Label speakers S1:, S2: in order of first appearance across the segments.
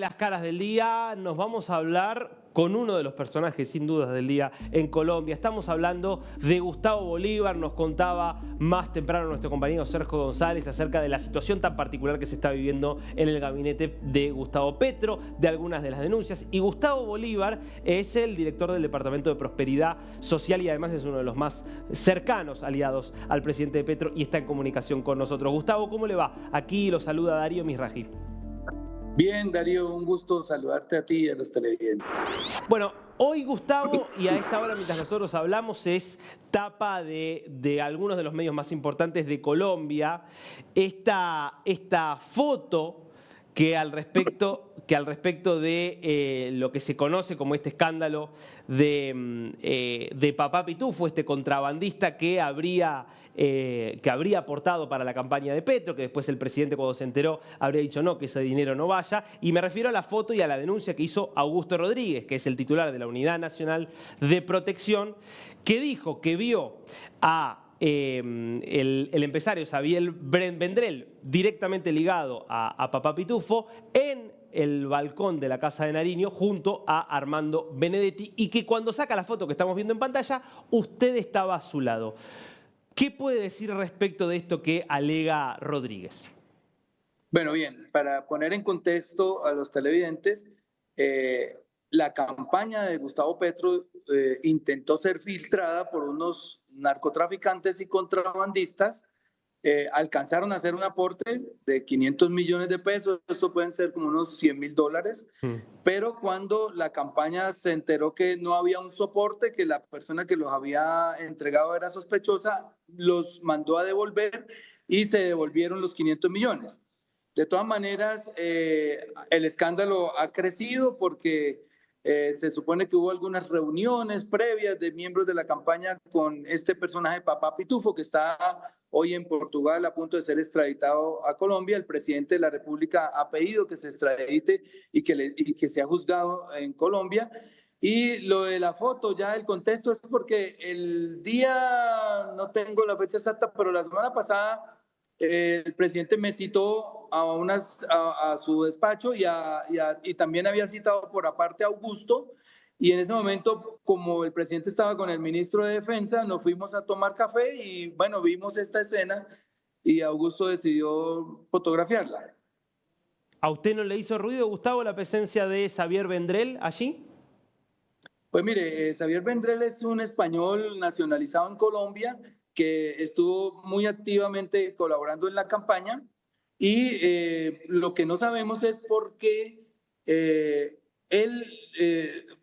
S1: las caras del día nos vamos a hablar con uno de los personajes sin dudas del día en Colombia. Estamos hablando de Gustavo Bolívar. Nos contaba más temprano nuestro compañero Sergio González acerca de la situación tan particular que se está viviendo en el gabinete de Gustavo Petro, de algunas de las denuncias. Y Gustavo Bolívar es el director del Departamento de Prosperidad Social y además es uno de los más cercanos aliados al presidente de Petro y está en comunicación con nosotros. Gustavo, ¿cómo le va? Aquí lo saluda Darío Misraji.
S2: Bien, Darío, un gusto saludarte a ti y a los televidentes.
S1: Bueno, hoy Gustavo, y a esta hora mientras nosotros hablamos, es tapa de algunos de los medios más importantes de Colombia, esta foto que al respecto de lo que se conoce como este escándalo de Papá Pitufo, este contrabandista que habría aportado para la campaña de Petro, que después el presidente cuando se enteró habría dicho no, que ese dinero no vaya. Y me refiero a la foto y a la denuncia que hizo Augusto Rodríguez, que es el titular de la Unidad Nacional de Protección, que dijo que vio a el empresario Xavier Vendrell, directamente ligado a Papá Pitufo, en el balcón de la Casa de Nariño junto a Armando Benedetti y que cuando saca la foto que estamos viendo en pantalla, usted estaba a su lado. ¿Qué puede decir respecto de esto que alega Rodríguez?
S2: Bueno, bien, para poner en contexto a los televidentes, la campaña de Gustavo Petro intentó ser filtrada por unos narcotraficantes y contrabandistas. Alcanzaron a hacer un aporte de 500 millones de pesos, esto pueden ser como unos $100.000, pero cuando la campaña se enteró que no había un soporte, que la persona que los había entregado era sospechosa, los mandó a devolver y se devolvieron los 500 millones. De todas maneras, el escándalo ha crecido porque se supone que hubo algunas reuniones previas de miembros de la campaña con este personaje, Papá Pitufo, que está hoy en Portugal a punto de ser extraditado a Colombia. El presidente de la República ha pedido que se extradite y que sea juzgado en Colombia. Y lo de la foto, ya el contexto es porque el día, no tengo la fecha exacta, pero la semana pasada el presidente me citó a su despacho y también había citado por aparte a Augusto. Y en ese momento, como el presidente estaba con el ministro de Defensa, nos fuimos a tomar café y bueno, vimos esta escena y Augusto decidió fotografiarla.
S1: ¿A usted no le hizo ruido, Gustavo, la presencia de Xavier Vendrell allí?
S2: Pues mire, Xavier Vendrell es un español nacionalizado en Colombia que estuvo muy activamente colaborando en la campaña y lo que no sabemos es por qué él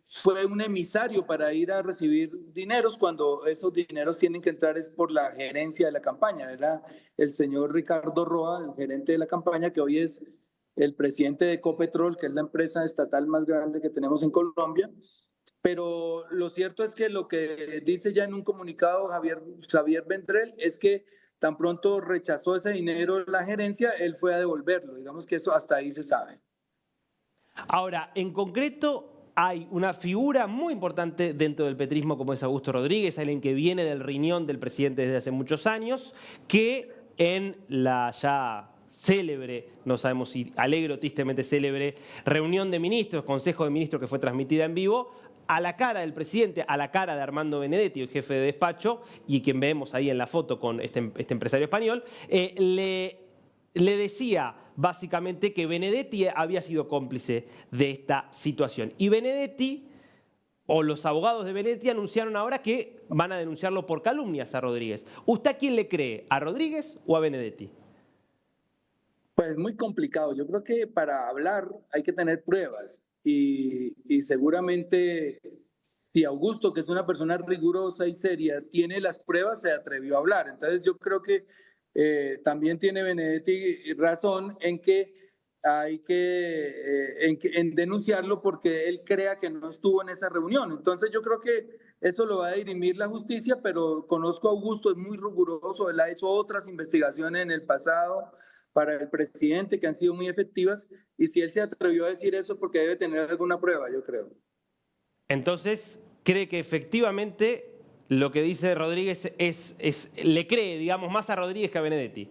S2: fue un emisario para ir a recibir dineros cuando esos dineros tienen que entrar es por la gerencia de la campaña. Era el señor Ricardo Roa, el gerente de la campaña, que hoy es el presidente de Ecopetrol, que es la empresa estatal más grande que tenemos en Colombia. Pero lo cierto es que lo que dice ya en un comunicado Xavier Vendrell es que tan pronto rechazó ese dinero la gerencia, él fue a devolverlo. Digamos que eso hasta ahí se sabe.
S1: Ahora, en concreto, hay una figura muy importante dentro del petrismo como es Augusto Rodríguez, alguien que viene del riñón del presidente desde hace muchos años, que en la ya célebre, no sabemos si alegre o tristemente célebre, reunión de ministros, Consejo de Ministros que fue transmitida en vivo, a la cara del presidente, a la cara de Armando Benedetti, el jefe de despacho, y quien vemos ahí en la foto con este empresario español, le decía básicamente que Benedetti había sido cómplice de esta situación. Y Benedetti, o los abogados de Benedetti, anunciaron ahora que van a denunciarlo por calumnias a Rodríguez. ¿Usted a quién le cree? ¿A Rodríguez o a Benedetti?
S2: Pues muy complicado. Yo creo que para hablar hay que tener pruebas y seguramente si Augusto, que es una persona rigurosa y seria, tiene las pruebas, se atrevió a hablar. Entonces yo creo que también tiene Benedetti razón en que hay en denunciarlo porque él crea que no estuvo en esa reunión. Entonces yo creo que eso lo va a dirimir la justicia, pero conozco a Augusto, es muy riguroso, él ha hecho otras investigaciones en el pasado para el presidente que han sido muy efectivas y si él se atrevió a decir eso porque debe tener alguna prueba, yo creo.
S1: Entonces, ¿cree que efectivamente lo que dice Rodríguez le cree, digamos, más a Rodríguez que a Benedetti?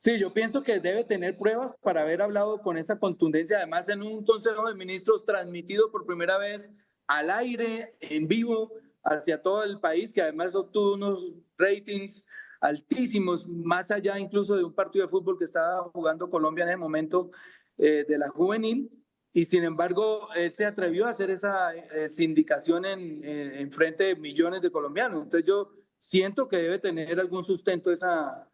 S2: Sí, yo pienso que debe tener pruebas para haber hablado con esa contundencia, además en un Consejo de Ministros transmitido por primera vez al aire, en vivo, hacia todo el país, que además obtuvo unos ratings altísimos, más allá incluso de un partido de fútbol que estaba jugando Colombia en ese momento de la juvenil, y sin embargo él se atrevió a hacer esa sindicación en frente de millones de colombianos. Entonces yo siento que debe tener algún sustento esa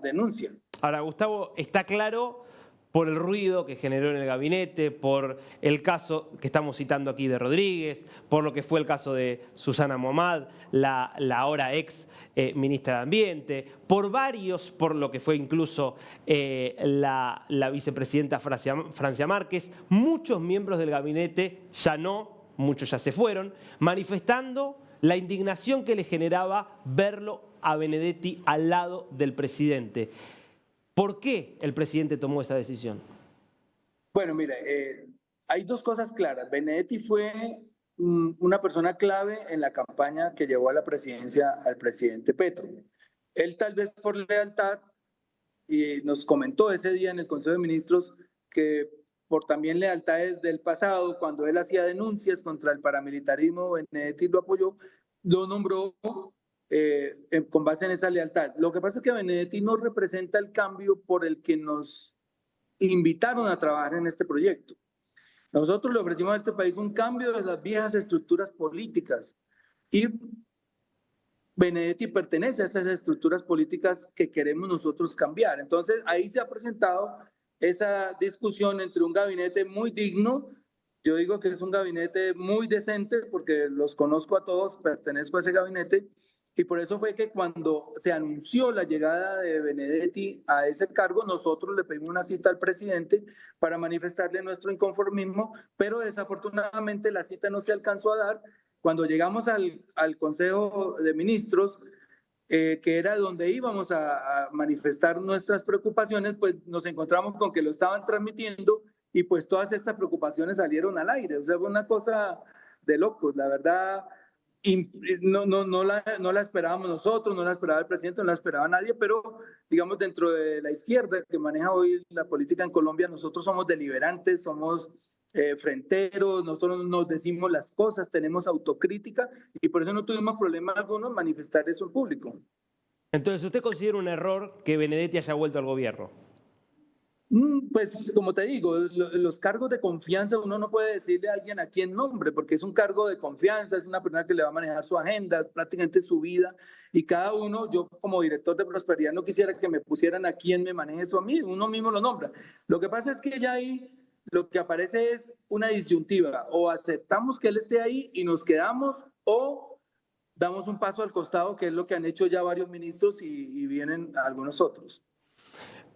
S2: denuncia.
S1: Ahora, Gustavo, está claro por el ruido que generó en el gabinete, por el caso que estamos citando aquí de Rodríguez, por lo que fue el caso de Susana Momad, la ahora ex ministra de Ambiente, por varios, por lo que fue incluso la vicepresidenta Francia Márquez, muchos miembros del gabinete ya no, muchos ya se fueron, manifestando la indignación que le generaba verlo a Benedetti al lado del presidente. ¿Por qué el presidente tomó esa decisión?
S2: Bueno, mire, hay dos cosas claras. Benedetti fue una persona clave en la campaña que llevó a la presidencia al presidente Petro. Él tal vez por lealtad, y nos comentó ese día en el Consejo de Ministros que por también lealtades del pasado, cuando él hacía denuncias contra el paramilitarismo, Benedetti lo apoyó, lo nombró con base en esa lealtad. Lo que pasa es que Benedetti no representa el cambio por el que nos invitaron a trabajar en este proyecto. Nosotros le ofrecimos a este país un cambio de las viejas estructuras políticas y Benedetti pertenece a esas estructuras políticas que queremos nosotros cambiar. Entonces, ahí se ha presentado esa discusión entre un gabinete muy digno, yo digo que es un gabinete muy decente porque los conozco a todos, pertenezco a ese gabinete, y por eso fue que cuando se anunció la llegada de Benedetti a ese cargo, nosotros le pedimos una cita al presidente para manifestarle nuestro inconformismo, pero desafortunadamente la cita no se alcanzó a dar. Cuando llegamos al Consejo de Ministros, que era donde íbamos a manifestar nuestras preocupaciones, pues nos encontramos con que lo estaban transmitiendo y pues todas estas preocupaciones salieron al aire. O sea, fue una cosa de locos, la verdad. No la esperábamos nosotros, no la esperaba el presidente, no la esperaba nadie, pero digamos dentro de la izquierda que maneja hoy la política en Colombia, nosotros somos deliberantes, somos fronteros, nosotros nos decimos las cosas, tenemos autocrítica y por eso no tuvimos problema alguno en manifestar eso en público.
S1: Entonces, ¿usted considera un error que Benedetti haya vuelto al gobierno?
S2: Pues como te digo, los cargos de confianza uno no puede decirle a alguien a quién nombre, porque es un cargo de confianza, es una persona que le va a manejar su agenda, prácticamente su vida, y cada uno, yo como director de prosperidad no quisiera que me pusieran a quién me maneje eso a mí, uno mismo lo nombra. Lo que pasa es que ya ahí lo que aparece es una disyuntiva, o aceptamos que él esté ahí y nos quedamos, o damos un paso al costado, que es lo que han hecho ya varios ministros y vienen algunos otros.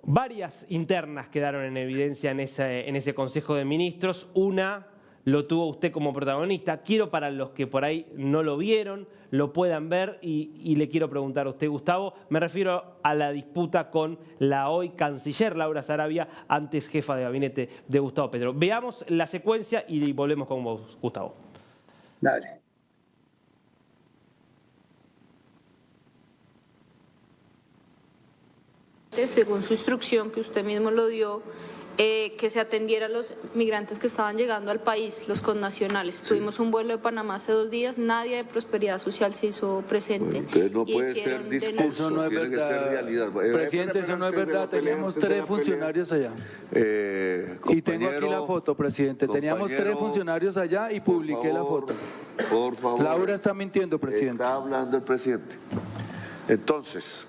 S1: Varias internas quedaron en evidencia en ese Consejo de Ministros. Una lo tuvo usted como protagonista. Quiero para los que por ahí no lo vieron, lo puedan ver y le quiero preguntar a usted, Gustavo, me refiero a la disputa con la hoy canciller Laura Sarabia, antes jefa de gabinete de Gustavo Petro. Veamos la secuencia y volvemos con vos, Gustavo.
S2: Dale.
S3: Según su instrucción que usted mismo lo dio, que se atendiera a los migrantes que estaban llegando al país, los connacionales. Sí. Tuvimos un vuelo de Panamá hace 2 días, nadie de Prosperidad Social se hizo presente.
S4: Entonces no puede ser discurso,
S2: eso no es
S4: tiene
S2: verdad.
S4: que ser realidad.
S2: Presidente, eso no es verdad, teníamos 3 funcionarios allá. Y tengo aquí la foto, presidente, teníamos 3 funcionarios allá y publiqué la foto.
S4: Por favor.
S2: Laura está mintiendo, presidente.
S4: Está hablando el presidente. Entonces,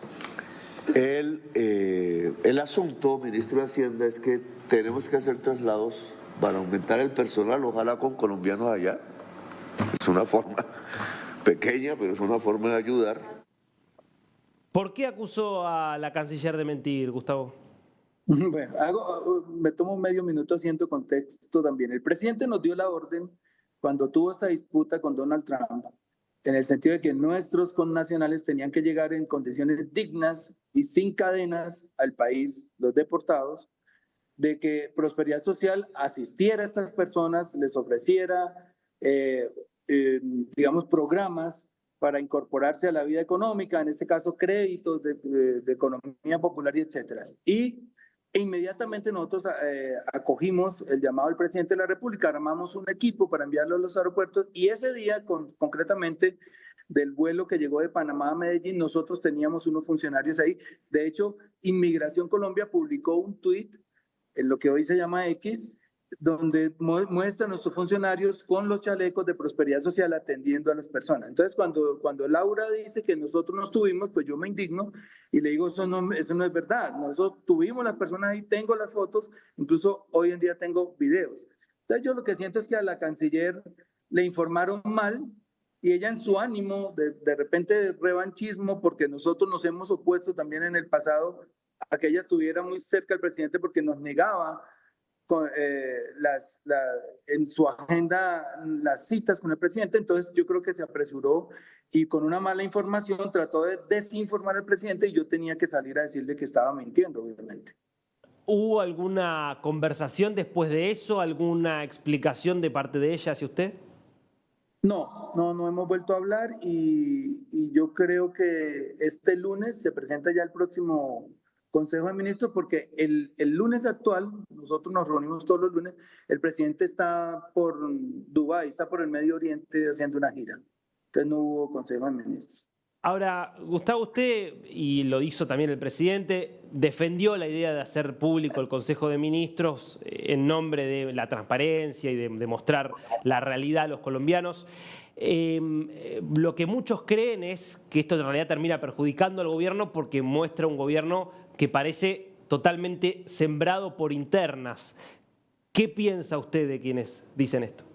S4: el asunto, ministro de Hacienda, es que tenemos que hacer traslados para aumentar el personal, ojalá con colombianos allá. Es una forma pequeña, pero es una forma de ayudar.
S1: ¿Por qué acusó a la canciller de mentir, Gustavo?
S2: Bueno, me tomo medio minuto haciendo contexto también. El presidente nos dio la orden cuando tuvo esta disputa con Donald Trump, en el sentido de que nuestros connacionales tenían que llegar en condiciones dignas y sin cadenas al país, los deportados, de que Prosperidad Social asistiera a estas personas, les ofreciera, digamos, programas para incorporarse a la vida económica, en este caso créditos de economía popular y etcétera. Y inmediatamente nosotros acogimos el llamado del presidente de la República, armamos un equipo para enviarlo a los aeropuertos y ese día, concretamente, del vuelo que llegó de Panamá a Medellín, nosotros teníamos unos funcionarios ahí. De hecho, Inmigración Colombia publicó un tuit en lo que hoy se llama X, donde muestra a nuestros funcionarios con los chalecos de prosperidad social atendiendo a las personas. Entonces, cuando Laura dice que nosotros no estuvimos, pues yo me indigno y le digo, eso no es verdad. Nosotros tuvimos las personas ahí, tengo las fotos, incluso hoy en día tengo videos. Entonces, yo lo que siento es que a la canciller le informaron mal y ella en su ánimo, de repente de revanchismo, porque nosotros nos hemos opuesto también en el pasado a que ella estuviera muy cerca del presidente porque nos negaba en su agenda las citas con el presidente. Entonces yo creo que se apresuró y con una mala información trató de desinformar al presidente y yo tenía que salir a decirle que estaba mintiendo, obviamente.
S1: ¿Hubo alguna conversación después de eso? ¿Alguna explicación de parte de ella hacia usted?
S2: No hemos vuelto a hablar y yo creo que este lunes se presenta ya el próximo Consejo de Ministros porque el lunes actual, nosotros nos reunimos todos los lunes, el presidente está por Dubái, está por el Medio Oriente haciendo una gira. Entonces no hubo Consejo de Ministros.
S1: Ahora, Gustavo, usted, y lo hizo también el presidente, defendió la idea de hacer público el Consejo de Ministros en nombre de la transparencia y de mostrar la realidad a los colombianos. Lo que muchos creen es que esto en realidad termina perjudicando al gobierno porque muestra un gobierno que parece totalmente sembrado por internas. ¿Qué piensa usted de quienes dicen esto?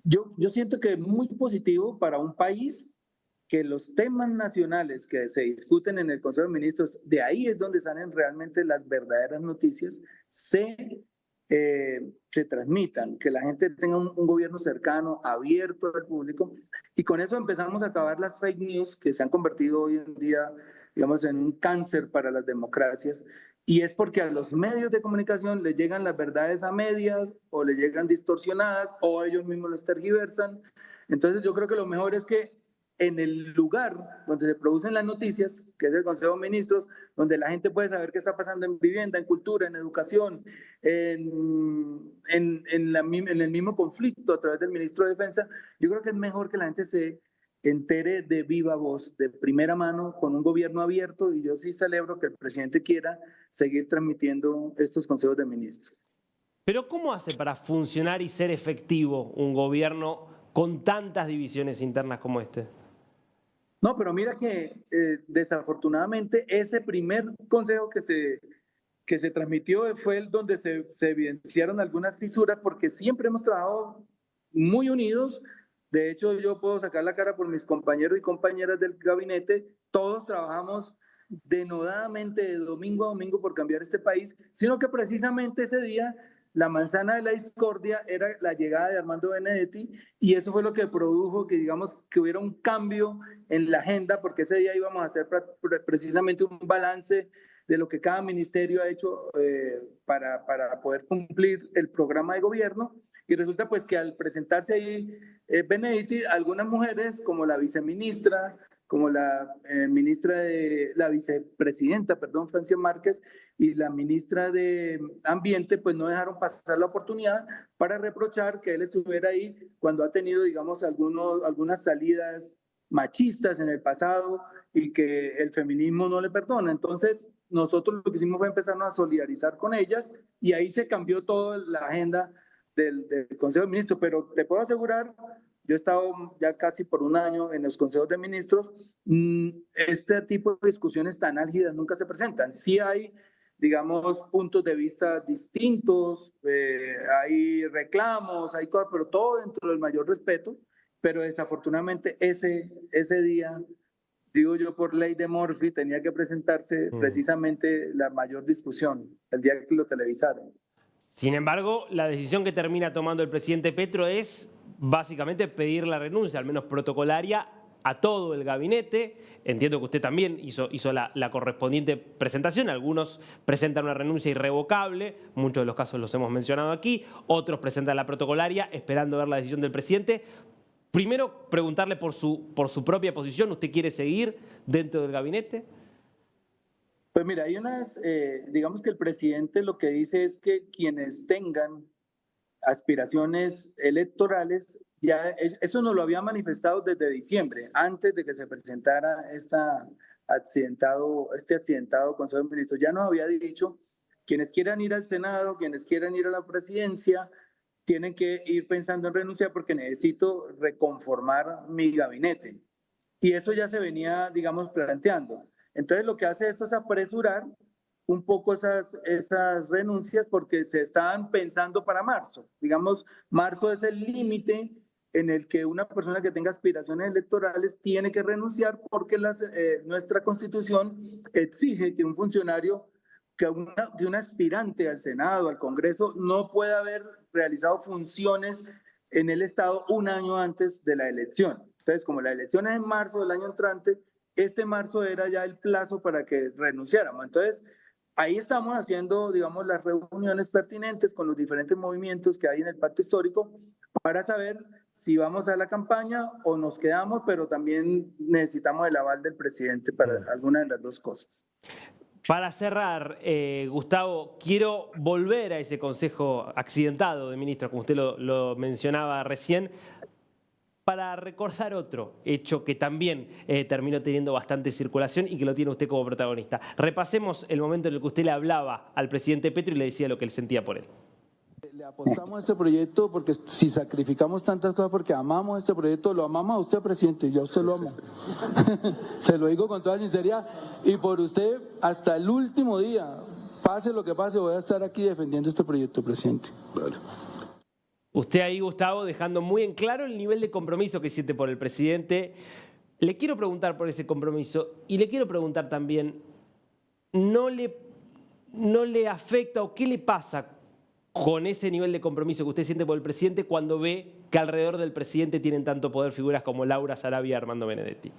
S2: Yo siento que es muy positivo para un país que los temas nacionales que se discuten en el Consejo de Ministros, de ahí es donde salen realmente las verdaderas noticias, se transmitan, que la gente tenga un gobierno cercano, abierto al público, y con eso empezamos a acabar las fake news que se han convertido hoy en día, digamos, en un cáncer para las democracias, y es porque a los medios de comunicación les llegan las verdades a medias, o les llegan distorsionadas, o ellos mismos las tergiversan. Entonces yo creo que lo mejor es que en el lugar donde se producen las noticias, que es el Consejo de Ministros, donde la gente puede saber qué está pasando en vivienda, en cultura, en educación, en el mismo conflicto a través del ministro de Defensa, yo creo que es mejor que la gente se entere de viva voz, de primera mano, con un gobierno abierto, y yo sí celebro que el presidente quiera seguir transmitiendo estos consejos de ministros.
S1: Pero ¿cómo hace para funcionar y ser efectivo un gobierno con tantas divisiones internas como este?
S2: No, pero mira que desafortunadamente ese primer consejo que se transmitió fue el donde se evidenciaron algunas fisuras porque siempre hemos trabajado muy unidos. De hecho, yo puedo sacar la cara por mis compañeros y compañeras del gabinete. Todos trabajamos denodadamente de domingo a domingo por cambiar este país, sino que precisamente ese día la manzana de la discordia era la llegada de Armando Benedetti y eso fue lo que produjo que, digamos, que hubiera un cambio en la agenda porque ese día íbamos a hacer precisamente un balance de lo que cada ministerio ha hecho para poder cumplir el programa de gobierno y resulta pues que al presentarse ahí Benedetti, algunas mujeres como la viceministra, como la vicepresidenta, Francia Márquez, y la ministra de Ambiente, pues no dejaron pasar la oportunidad para reprochar que él estuviera ahí cuando ha tenido, digamos, algunas salidas machistas en el pasado y que el feminismo no le perdona. Entonces, nosotros lo que hicimos fue empezarnos a solidarizar con ellas y ahí se cambió toda la agenda del Consejo de Ministros, pero te puedo asegurar, yo he estado ya casi por un año en los consejos de ministros, este tipo de discusiones tan álgidas nunca se presentan. Sí hay, digamos, puntos de vista distintos, hay reclamos, hay cosas, pero todo dentro del mayor respeto, pero desafortunadamente ese día, digo yo por ley de Murphy, tenía que presentarse precisamente la mayor discusión, el día que lo televisaron.
S1: Sin embargo, la decisión que termina tomando el presidente Petro es básicamente pedir la renuncia, al menos protocolaria, a todo el gabinete. Entiendo que usted también hizo la correspondiente presentación. Algunos presentan una renuncia irrevocable, muchos de los casos los hemos mencionado aquí, otros presentan la protocolaria esperando ver la decisión del presidente. Primero, preguntarle por su propia posición. ¿Usted quiere seguir dentro del gabinete?
S2: Pues mira, hay digamos que el presidente lo que dice es que quienes tengan aspiraciones electorales, eso nos lo había manifestado desde diciembre, antes de que se presentara este accidentado Consejo de Ministros. Ya nos había dicho, quienes quieran ir al Senado, quienes quieran ir a la presidencia, tienen que ir pensando en renunciar porque necesito reconformar mi gabinete. Y eso ya se venía, digamos, planteando. Entonces lo que hace esto es apresurar un poco esas renuncias porque se estaban pensando para marzo. Digamos, marzo es el límite en el que una persona que tenga aspiraciones electorales tiene que renunciar porque nuestra Constitución exige que un funcionario, que un aspirante al Senado, al Congreso, no pueda haber realizado funciones en el Estado un año antes de la elección. Entonces, como la elección es en marzo del año entrante, este marzo era ya el plazo para que renunciáramos. Entonces, ahí estamos haciendo, digamos, las reuniones pertinentes con los diferentes movimientos que hay en el pacto histórico para saber si vamos a la campaña o nos quedamos, pero también necesitamos el aval del presidente para alguna de las dos cosas.
S1: Para cerrar, Gustavo, quiero volver a ese consejo accidentado de ministros, como usted lo mencionaba recién, para recordar otro hecho que también terminó teniendo bastante circulación y que lo tiene usted como protagonista. Repasemos el momento en el que usted le hablaba al presidente Petro y le decía lo que él sentía por él.
S2: Le apostamos a este proyecto porque si sacrificamos tantas cosas porque amamos este proyecto, lo amamos a usted, presidente, y yo a usted lo amo. Se lo digo con toda sinceridad. Y por usted, hasta el último día, pase lo que pase, voy a estar aquí defendiendo este proyecto, presidente.
S4: Vale.
S1: Usted ahí, Gustavo, dejando muy en claro el nivel de compromiso que siente por el presidente. Le quiero preguntar por ese compromiso y le quiero preguntar también, ¿no le afecta o qué le pasa con ese nivel de compromiso que usted siente por el presidente cuando ve que alrededor del presidente tienen tanto poder figuras como Laura Sarabia y Armando Benedetti?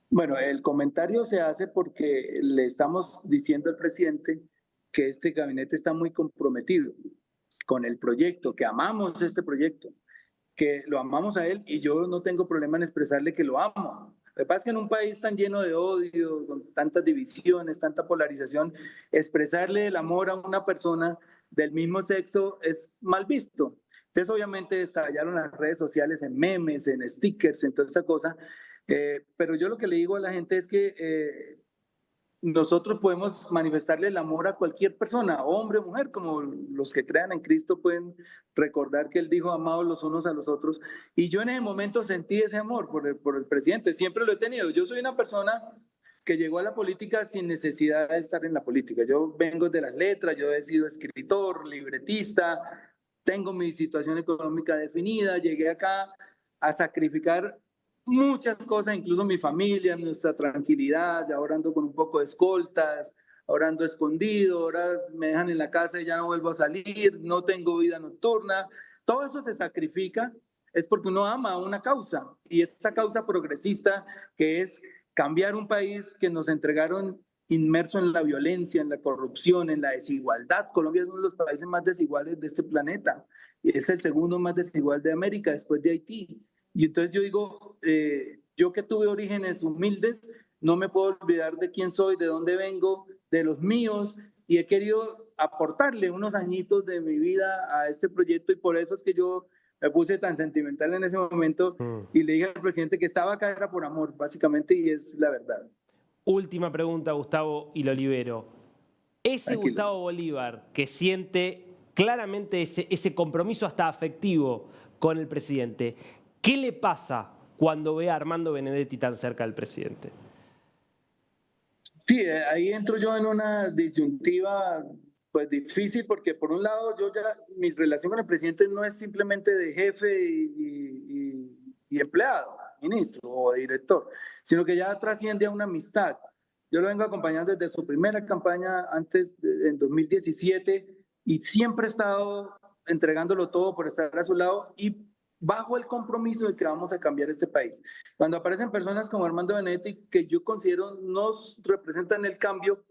S2: Bueno, el comentario se hace porque le estamos diciendo al presidente que este gabinete está muy comprometido con el proyecto, que amamos este proyecto, que lo amamos a él y yo no tengo problema en expresarle que lo amo. Lo que pasa es que en un país tan lleno de odio, con tantas divisiones, tanta polarización, expresarle el amor a una persona del mismo sexo es mal visto. Entonces, obviamente, estallaron las redes sociales en memes, en stickers, en toda esa cosa. Pero yo lo que le digo a la gente es que nosotros podemos manifestarle el amor a cualquier persona, hombre o mujer, como los que crean en Cristo pueden recordar que Él dijo amados los unos a los otros. Y yo en ese momento sentí ese amor por el presidente, siempre lo he tenido. Yo soy una persona que llegó a la política sin necesidad de estar en la política. Yo vengo de las letras, yo he sido escritor, libretista, tengo mi situación económica definida, llegué acá a sacrificar muchas cosas, incluso mi familia, nuestra tranquilidad, ahora ando con un poco de escoltas, ahora ando escondido, ahora me dejan en la casa y ya no vuelvo a salir, no tengo vida nocturna, todo eso se sacrifica, es porque uno ama una causa, y esta causa progresista que es cambiar un país que nos entregaron inmerso en la violencia, en la corrupción, en la desigualdad. Colombia es uno de los países más desiguales de este planeta, y es el segundo más desigual de América después de Haití. Y entonces yo digo, yo que tuve orígenes humildes, no me puedo olvidar de quién soy, de dónde vengo, de los míos, y he querido aportarle unos añitos de mi vida a este proyecto, y por eso es que yo me puse tan sentimental en ese momento y le dije al presidente que estaba acá era por amor, básicamente, y es la verdad.
S1: Última pregunta, Gustavo, y lo libero. Ese
S2: Tranquilo.
S1: Gustavo Bolívar que siente claramente ese compromiso hasta afectivo con el presidente, ¿qué le pasa cuando ve a Armando Benedetti tan cerca del presidente?
S2: Sí, ahí entro yo en una disyuntiva pues difícil porque por un lado mi relación con el presidente no es simplemente de jefe y empleado, ministro o director, sino que ya trasciende a una amistad. Yo lo vengo acompañando desde su primera campaña en 2017 y siempre he estado entregándolo todo por estar a su lado y bajo el compromiso de que vamos a cambiar este país. Cuando aparecen personas como Armando Benedetti, que yo considero nos representan el cambio,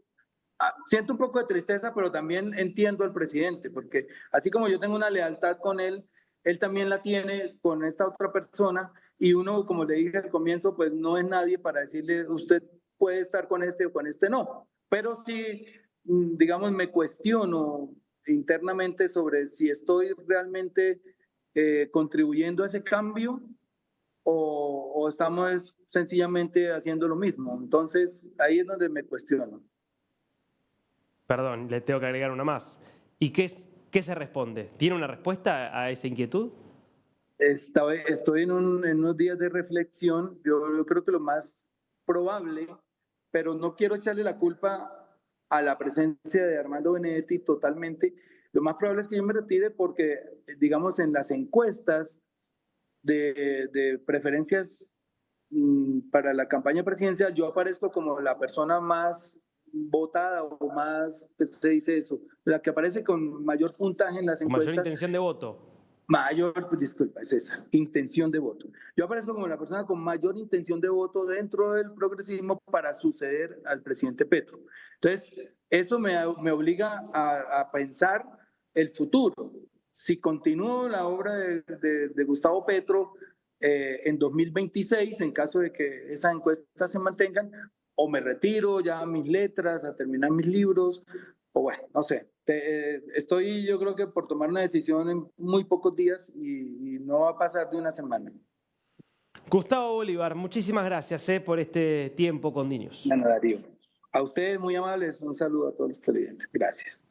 S2: siento un poco de tristeza, pero también entiendo al presidente, porque así como yo tengo una lealtad con él, él también la tiene con esta otra persona y uno, como le dije al comienzo, pues no es nadie para decirle usted puede estar con este o con este no, pero sí, digamos, me cuestiono internamente sobre si estoy realmente contribuyendo a ese cambio o estamos sencillamente haciendo lo mismo. Entonces, ahí es donde me cuestiono.
S1: Perdón, le tengo que agregar una más. ¿Y qué se responde? ¿Tiene una respuesta a esa inquietud?
S2: Estoy en unos días de reflexión. Yo creo que lo más probable, pero no quiero echarle la culpa a la presencia de Armando Benedetti totalmente. Lo más probable es que yo me retire porque, digamos, en las encuestas de preferencias para la campaña presidencial, yo aparezco como la persona más votada o más, ¿qué se dice eso? La que aparece con mayor puntaje en las
S1: Con mayor
S2: encuestas.
S1: intención de voto.
S2: Mayor, pues, disculpa, es esa, intención de voto. Yo aparezco como la persona con mayor intención de voto dentro del progresismo para suceder al presidente Petro. Entonces, eso me obliga a pensar el futuro. Si continúo la obra de Gustavo Petro en 2026, en caso de que esas encuestas se mantengan, o me retiro ya a mis letras, a terminar mis libros, o bueno, no sé. Estoy, yo creo que por tomar una decisión en muy pocos días y no va a pasar de una semana.
S1: Gustavo Bolívar, muchísimas gracias por este tiempo con Dinius.
S2: Bueno, Darío. A ustedes muy amables, un saludo a todos los televidentes. Gracias.